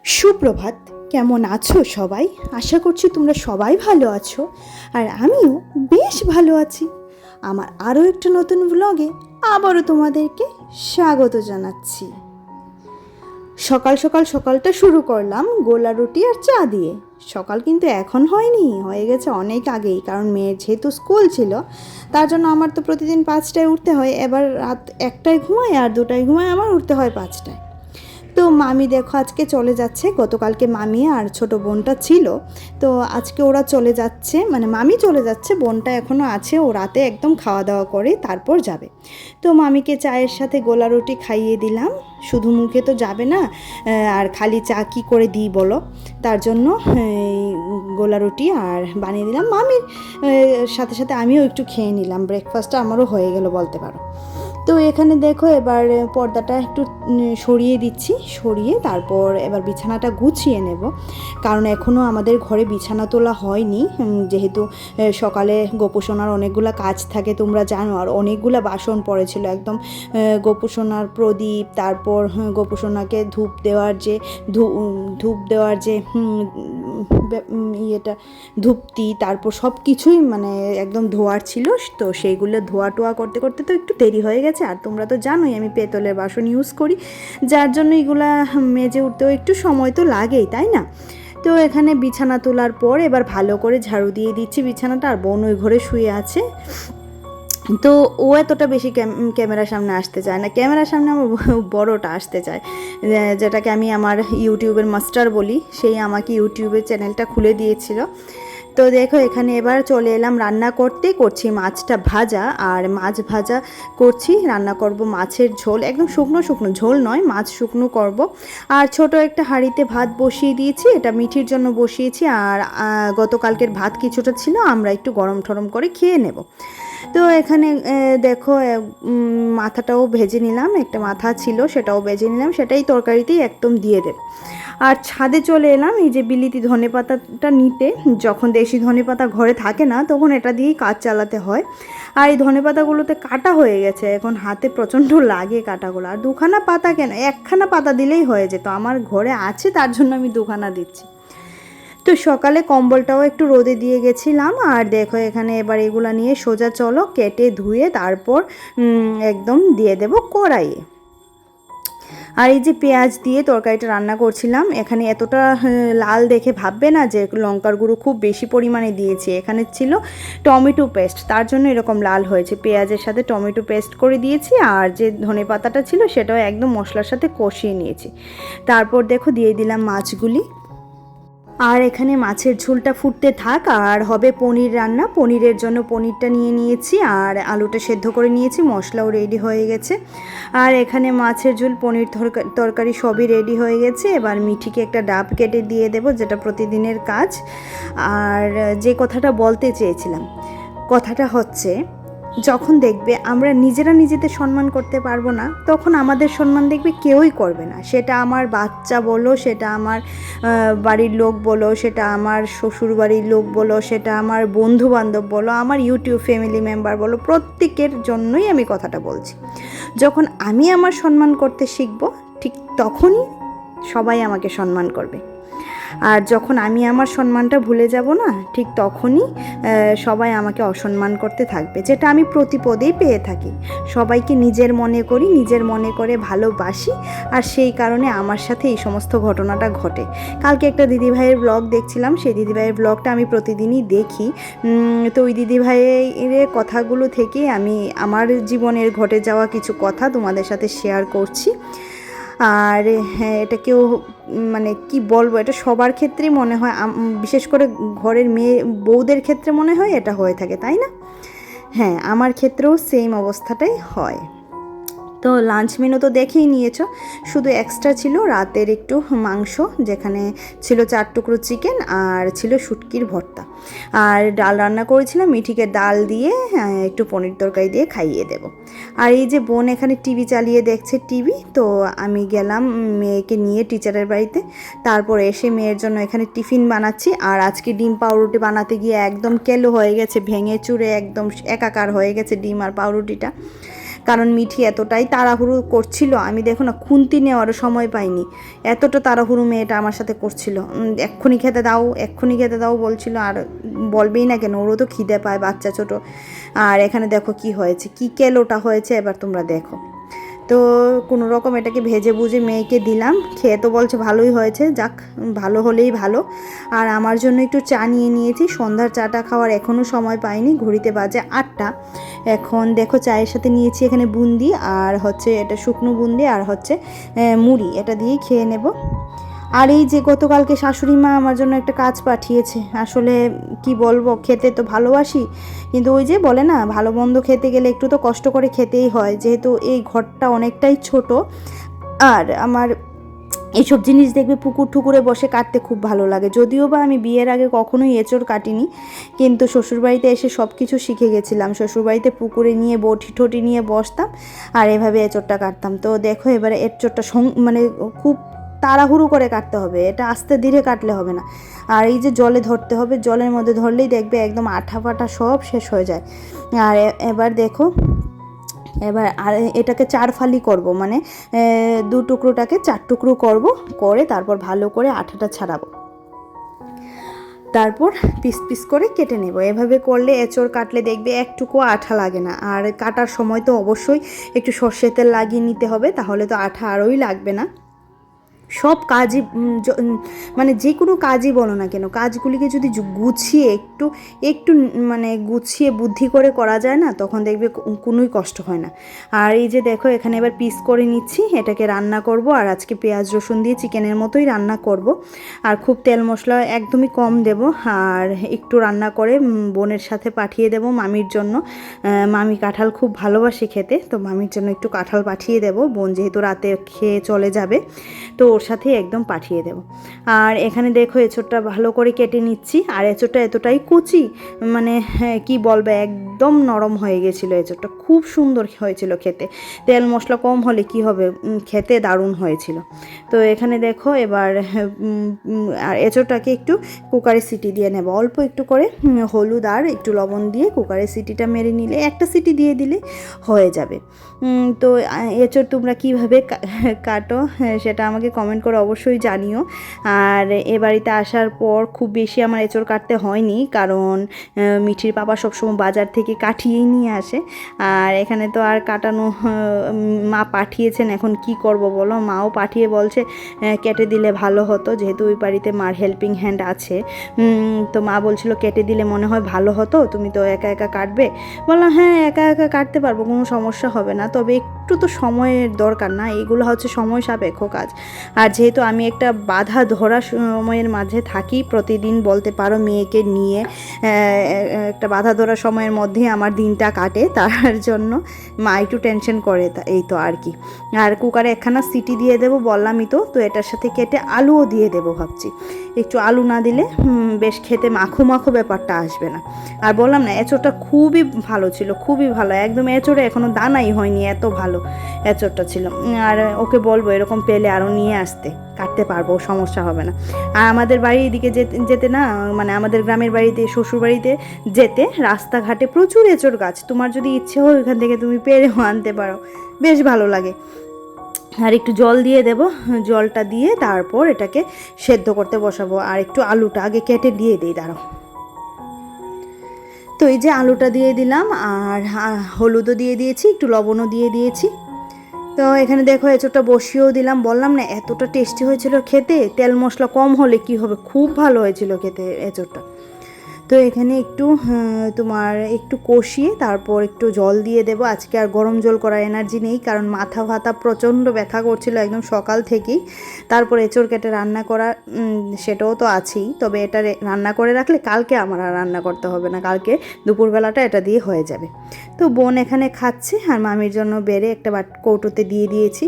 সুপ্রভাত। কেমন আছো সবাই? আশা করছি তোমরা সবাই ভালো আছো, আর আমিও বেশ ভালো আছি। আমার আরও একটা নতুন ব্লগে আবারও তোমাদেরকে স্বাগত জানাচ্ছি। সকাল সকাল সকালটা শুরু করলাম গোলা রুটি আর চা দিয়ে। সকাল কিন্তু এখন হয়নি, হয়ে গেছে অনেক আগেই, কারণ মেয়ের যেহেতু স্কুল ছিল তার জন্য আমার তো প্রতিদিন 5টায় উঠতে হয়। এবার রাত 1টায় ঘুমায় আর 2টায় ঘুমায়, আমার উঠতে হয় 5টায়। তো মামি দেখো আজকে চলে যাচ্ছে। গতকালকে মামি আর ছোট বোনটা ছিল, তো আজকে ওরা চলে যাচ্ছে, মানে মামি চলে যাচ্ছে, বোনটা এখনও আছে। ও রাতে একদম খাওয়া দাওয়া করে তারপর যাবে। তো মামিকে চায়ের সাথে গোলা রুটি খাইয়ে দিলাম। শুধু মুখে তো যাবে না, আর খালি চা কী করে দিই বলো? তার জন্য গোলা রুটি আর বানিয়ে দিলাম মামির সাথে সাথে আমিও একটু খেয়ে নিলাম। ব্রেকফাস্টটা আমারও হয়ে গেল বলতে পারো। তো এখানে দেখো এবার পর্দাটা একটু সরিয়ে দিচ্ছি, সরিয়ে তারপর এবার বিছানাটা গুছিয়ে নেব, কারণ এখনও আমাদের ঘরে বিছানা তোলা হয়নি। যেহেতু সকালে গোপোষণার অনেকগুলো কাজ থাকে তোমরা জানো, আর অনেকগুলো বাসন পড়েছিল একদম। গোপোষণার প্রদীপ, তারপর গোপোষণাকে ধূপ দেওয়ার যে ইয়েটা ধূপটি, তারপর সব কিছুই মানে একদম ধোয়ার ছিল। তো সেইগুলো ধোয়া টোয়া করতে করতে তো একটু দেরি হয়ে গেছে। আর তোমরা তো জানোই আমি পেতলের বাসন ইউজ করি, যার জন্য এগুলা মেজে উঠতেও একটু সময় তো লাগেই, তাই না? তো এখানে বিছানা তোলার পর এবার ভালো করে ঝাড়ু দিয়ে দিচ্ছি বিছানাটা। আর বোন ওই ঘরে শুয়ে আছে। তো ও এতটা বেশি ক্যামেরার সামনে আসতে চায় না, ক্যামেরার সামনে আমার বড়টা আসতে চায়, যেটাকে আমি আমার ইউটিউবের মাস্টার বলি। সেই আমাকে ইউটিউবের চ্যানেলটা খুলে দিয়েছিল। তো দেখো এখানে এবার চলে এলাম রান্না করছি মাছটা ভাজা, আর মাছ ভাজা করছি। রান্না করব মাছের ঝোল, একদম শুকনো শুকনো ঝোল নয়, মাছ শুকনো করব। আর ছোট একটা হাঁড়িতে ভাত বসিয়ে দিয়েছি, এটা মিঠির জন্য বসিয়েছি। আর গতকালকের ভাত কিছুটা ছিল, আমরা একটু গরম ঠরম করে খেয়ে নেব। তো এখানে দেখো মাথাটাও ভেজে নিলাম, একটা মাথা ছিল সেটাও ভেজে নিলাম, সেটাই তরকারিতেই একদম দিয়ে দেব। আর ছাদে চলে এলাম এই যে বিলিতি ধনেপাতাটা নিতে। যখন দেশি ধনেপাতা ঘরে থাকে না তখন এটা দিয়েই কাজ চালাতে হয়। আর এই ধনেপাতাগুলোতে কাটা হয়ে গেছে, এখন হাতে প্রচণ্ড লাগে কাটাগুলো। আর দুখানা পাতা কেন, একখানা পাতা দিলেই হয়ে যেত, আমার ঘরে আছে তার জন্য আমি দুখানা দিচ্ছি। তো সকালে কম্বলটাও একটু রোদে দিয়ে গেছিলাম। আর দেখো এখানে এবার এগুলো নিয়ে সোজা চলো কেটে ধুয়ে তারপর একদম দিয়ে দেব কড়াইয়ে। আর এই যে পেঁয়াজ দিয়ে তরকারিটা রান্না করছিলাম, এখানে এতটা লাল দেখে ভাববে না যে লঙ্কার গুঁড়ো খুব বেশি পরিমাণে দিয়েছি। এখানে ছিল টমেটো পেস্ট, তার জন্য এরকম লাল হয়েছে। পেঁয়াজের সাথে টমেটো পেস্ট করে দিয়েছি, আর যে ধনেপাতাটা ছিল সেটাও একদম মশলার সাথে কষিয়ে নিয়েছি। তারপর দেখো দিয়ে দিলাম মাছগুলি। আর এখানে মাছের ঝোলটা ফুটতে থাক, আর হবে পনির রান্না। পনিরের জন্য পনিরটা নিয়ে নিয়েছি, আর আলুটা সেদ্ধ করে নিয়েছি, মশলাও রেডি হয়ে গেছে। আর এখানে মাছের ঝোল, পনির তরকারি সবই রেডি হয়ে গেছে। এবার মিঠিকে একটা ডাব কেটে দিয়ে দেব, যেটা প্রতিদিনের কাজ। আর যে কথাটা বলতে চেয়েছিলাম, কথাটা হচ্ছে, যখন দেখবে আমরা নিজেরা নিজেদের সম্মান করতে পারবো না, তখন আমাদের সম্মান দেখবে কেউই করবে না। সেটা আমার বাচ্চা বলো, সেটা আমার বাড়ির লোক বলো, সেটা আমার শ্বশুর বাড়ির লোক বলো, সেটা আমার বন্ধু বান্ধব বলো, আমার ইউটিউব ফ্যামিলি মেম্বার বলো, প্রত্যেকের জন্যই আমি কথাটা বলছি। যখন আমি আমার সম্মান করতে শিখবো, ঠিক তখনই সবাই আমাকে সম্মান করবে। আর যখন আমি আমার সম্মানটা ভুলে যাব না, ঠিক তখনই সবাই আমাকে অসম্মান করতে থাকবে, যেটা আমি প্রতিপদেই পেয়ে থাকি। সবাইকে নিজের মনে করি, নিজের মনে করে ভালোবাসি, আর সেই কারণে আমার সাথে এই সমস্ত ঘটনাটা ঘটে। কালকে একটা দিদিভাইয়ের ব্লগ দেখছিলাম, সেই দিদিভাইয়ের ব্লগটা আমি প্রতিদিনই দেখি। তো ওই দিদিভাইয়ের কথাগুলো থেকে আমি আমার জীবনের ঘটে যাওয়া কিছু কথা তোমাদের সাথে শেয়ার করছি। আর হ্যাঁ, এটা কেউ মানে কি বলবো, এটা সবার ক্ষেত্রেই মনে হয়, বিশেষ করে ঘরের মেয়ে বউদের ক্ষেত্রে মনে হয় এটা হয়ে থাকে, তাই না? হ্যাঁ, আমার ক্ষেত্রেও সেম অবস্থাটাই হয়। তো লাঞ্চ মেনু তো দেখেই নিয়েছো, শুধু এক্সট্রা ছিল রাতের একটু মাংস, যেখানে ছিল 4 টুকরো চিকেন, আর ছিল শুটকির ভর্তা। আর ডাল রান্না করেছিলাম, মিঠিকে ডাল দিয়ে একটু পনির তরকারি দিয়ে খাইয়ে দেব। আর এই যে বোন এখানে টিভি চালিয়ে দেখছে টিভি, তো আমি গেলাম মেয়েকে নিয়ে টিচারের বাড়িতে। তারপর এসে মেয়ের জন্য এখানে টিফিন বানাচ্ছি। আর আজকে ডিম পাউরুটি বানাতে গিয়ে একদম কেলো হয়ে গেছে, ভেঙে চুরে একদম একাকার হয়ে গেছে ডিম আর পাউরুটিটা। কারণ মিঠি এতটাই তাড়াহুড়ো করছিল, আমি দেখো না খুন্তি নেওয়ারও সময় পাইনি, এতটা তাড়াহুড়ো মেয়েটা আমার সাথে করছিল। এক্ষুনি খেতে দাও, এক্ষুনি খেতে দাও বলছিল, আর বলবেই না কেন, ওরও তো খিদে পায়, বাচ্চা ছোট। আর এখানে দেখো কি হয়েছে, কি কেলোটা হয়েছে, এবার তোমরা দেখো। তো কোনো রকম এটাকে ভেজে বুঝে মেয়েকে দিলাম, খেয়ে তো বলছে ভালোই হয়েছে, যাক ভালো হলেই ভালো। আর আমার জন্য একটু চা নিয়ে নিয়েছি, সন্ধ্যার চাটা খাওয়ার এখনও সময় পাইনি, ঘড়িতে বাজে 8টা। এখন দেখো চায়ের সাথে নিয়েছি এখানে বুন্দি, আর হচ্ছে এটা শুকনো বুন্দি, আর হচ্ছে মুড়ি, এটা দিয়েই খেয়ে নেব। আর এই যে গতকালকে শাশুড়ি মা আমার জন্য একটা কাজ পাঠিয়েছে, আসলে কি বলবো, খেতে তো ভালোবাসি, কিন্তু ওই যে বলে না, ভালো মন্দ খেতে গেলে একটু তো কষ্ট করে খেতেই হয়, যেহেতু এই ঘরটা অনেকটাই ছোট। আর আমার এইসব জিনিস দেখবে পুকুর ঠুকুরে বসে কাটতে খুব ভালো লাগে, যদিও বা আমি বিয়ের আগে কখনোই এঁচড় কাটিনি, কিন্তু শ্বশুরবাড়িতে এসে সব কিছু শিখে গেছিলাম। শ্বশুরবাড়িতে পুকুরে নিয়ে বটি ঠটি নিয়ে বসতাম, আর এভাবে এঁচড়টা কাটতাম। তো দেখো এবারে এঁচড়টা মানে খুব তাড়াহুড়ো করে কাটতে হবে, এটা আস্তে ধীরে কাটলে হবে না। আর এই যে জলে ধরতে হবে, জলের মধ্যে ধরলেই দেখবে একদম আঠা ফাটা সব শেষ হয়ে যায়। আর এবার দেখো, এবার আর এটাকে 4 ফালি করব, মানে 2 টুকরোটাকে 4 টুকরো করব, করে তারপর ভালো করে আঠাটা ছাড়াবো, তারপর পিস পিস করে কেটে নেব। এভাবে করলে এঁচড় কাটলে দেখবে একটুকু আঠা লাগে না। আর কাটার সময় তো অবশ্যই একটু সর্ষের তেল লাগিয়ে নিতে হবে, তাহলে তো আঠা আরোই লাগবে না। সব কাজই মানে যে কোনো কাজই বলো না কেন, কাজগুলিকে যদি গুছিয়ে একটু একটু মানে গুছিয়ে বুদ্ধি করে করা যায় না, তখন দেখবে কোনোই কষ্ট হয় না। আর এই যে দেখো এখানে এবার পিস করে নিচ্ছি, এটাকে রান্না করব। আর আজকে পেঁয়াজ রসুন দিয়ে চিকেনের মতোই রান্না করব, আর খুব তেল মশলা একদমই কম দেব। আর একটু রান্না করে বোনের সাথে পাঠিয়ে দেব মামির জন্য, মামি কাঁঠাল খুব ভালোবাসে খেতে, তো মামির জন্য একটু কাঁঠাল পাঠিয়ে দেব, বোন যেহেতু রাতে খেয়ে চলে যাবে, তো ওর সাথে একদম পাঠিয়ে দেব। আর এখানে দেখো এঁচোড়টা ভালো করে কেটে নিচ্ছি, আর এঁচোড়টা এতটাই কুচি, মানে কি বলবে, একদম নরম হয়ে গেছিলো এঁচোড়টা, খুব সুন্দর হয়েছিল খেতে, তেল মশলা কম হলে কি হবে, খেতে দারুণ হয়েছিল। তো এখানে দেখো এবার আর এঁচোড়টাকে একটু কুকারে সিটি দিয়ে নেব, অল্প একটু করে হলুদ আর একটু লবণ দিয়ে কুকারে সিটিটা মেরে নিলে, একটা সিটি দিয়ে দিলে হয়ে যাবে। তো এঁচোড় তোমরা কীভাবে কাটো সেটা আমাকে কমেন্ট করে অবশ্যই জানিও। আর এ বাড়িতে আসার পর খুব বেশি আমার এঁচোড় কাটতে হয়নি, কারণ মিঠির বাবা সবসময় বাজার থেকে কাটিয়েই নিয়ে আসে। আর এখানে তো আর কাটানো, মা পাঠিয়েছেন, এখন কি করব বলো, মাও পাঠিয়ে বলছে কেটে দিলে ভালো হতো, যেহেতু ওই বাড়িতে মার হেল্পিং হ্যান্ড আছে। তো মা বলছিল কেটে দিলে মনে হয় ভালো হতো, তুমি তো একা একা কাটবে। বললাম হ্যাঁ একা একা কাটতে পারবো, কোনো সমস্যা হবে না, তবে একটু তো সময়ের দরকার না, এগুলো হচ্ছে সময় সাপেক্ষ কাজ। আর যেহেতু আমি একটা বাধা ধরা সময়ের মাঝে থাকি প্রতিদিন বলতে পারো, মেয়েকে নিয়ে একটা বাধা ধরা সময়ের মধ্যেই আমার দিনটা কাটে, তার জন্য মা একটু টেনশন করে, এই তো আর কি। আর কুকারে একখানা সিটি দিয়ে দেবো বললামই তো, তো এটার সাথে কেটে আলুও দিয়ে দেবো ভাবছি, একটু আলু না দিলে বেশ খেতে মাখো মাখো ব্যাপারটা আসবে না। আর বললাম না এঁচোড়টা খুবই ভালো ছিল, খুবই ভালো, একদম এঁচোড়ে এখনও দানাই হয়নি, এত ভালো এঁচোড়টা ছিল। আর ওকে বলবো এরকম পেলে আরও নিয়ে আসতে, কাটতে পারবো, সমস্যা হবে না। আর আমাদের বাড়ির এদিকে যেতে না, মানে আমাদের গ্রামের বাড়িতে শ্বশুর বাড়িতে যেতে রাস্তাঘাটে প্রচুর এঁচোড় গাছ, তোমার যদি ইচ্ছে হয় ওইখান থেকে তুমি পেরেও আনতে পারো, বেশ ভালো লাগে। আর একটু জল দিয়ে দেব, জলটা দিয়ে তারপর এটাকে সেদ্ধ করতে বসাবো। আর একটু আলুটা আগে কেটে দিয়ে দিই, দাঁড়াও। তো এই যে আলুটা দিয়ে দিলাম, আর হলুদও দিয়ে দিয়েছি, একটু লবণও দিয়ে দিয়েছি। তো এখানে দেখো এঁচোড়টা বসিয়েও দিলাম, বললাম না এতটা টেস্টি হয়েছিল খেতে, তেল মশলা কম হলে কি হবে, খুব ভালো হয়েছিল খেতে এঁচোড়টা। তো এখানে একটু তোমার একটু কষিয়ে তারপর একটু জল দিয়ে দেবো। আজকে আর গরম জল করার এনার্জি নেই, কারণ মাথা ফাতা প্রচণ্ড ব্যথা করছিল একদম সকাল থেকেই। তারপর এঁচোড় কেটে রান্না করা সেটাও তো আছেই, তবে এটা রান্না করে রাখলে কালকে আমার আর রান্না করতে হবে না, কালকে দুপুরবেলাটা এটা দিয়ে হয়ে যাবে। তো বোন এখানে খাচ্ছে, আর মামির জন্য বেড়ে একটা কৌটোতে দিয়ে দিয়েছি।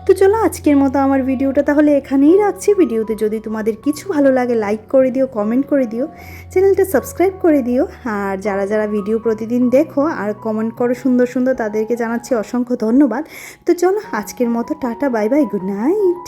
তো চলো আজকের মতো আমার ভিডিওটা তাহলে এখানেই রাখছি। ভিডিওতে যদি তোমাদের কিছু ভালো লাগে লাইক করে দিও, কমেন্ট করে দিও, চ্যানেলটা সাবস্ক্রাইব করে দিও। আর যারা যারা ভিডিও প্রতিদিন দেখো আর কমেন্ট করো সুন্দর সুন্দর, তাদেরকে জানাচ্ছি অসংখ্য ধন্যবাদ। তো চলো আজকের মতো tata, bye bye, good night.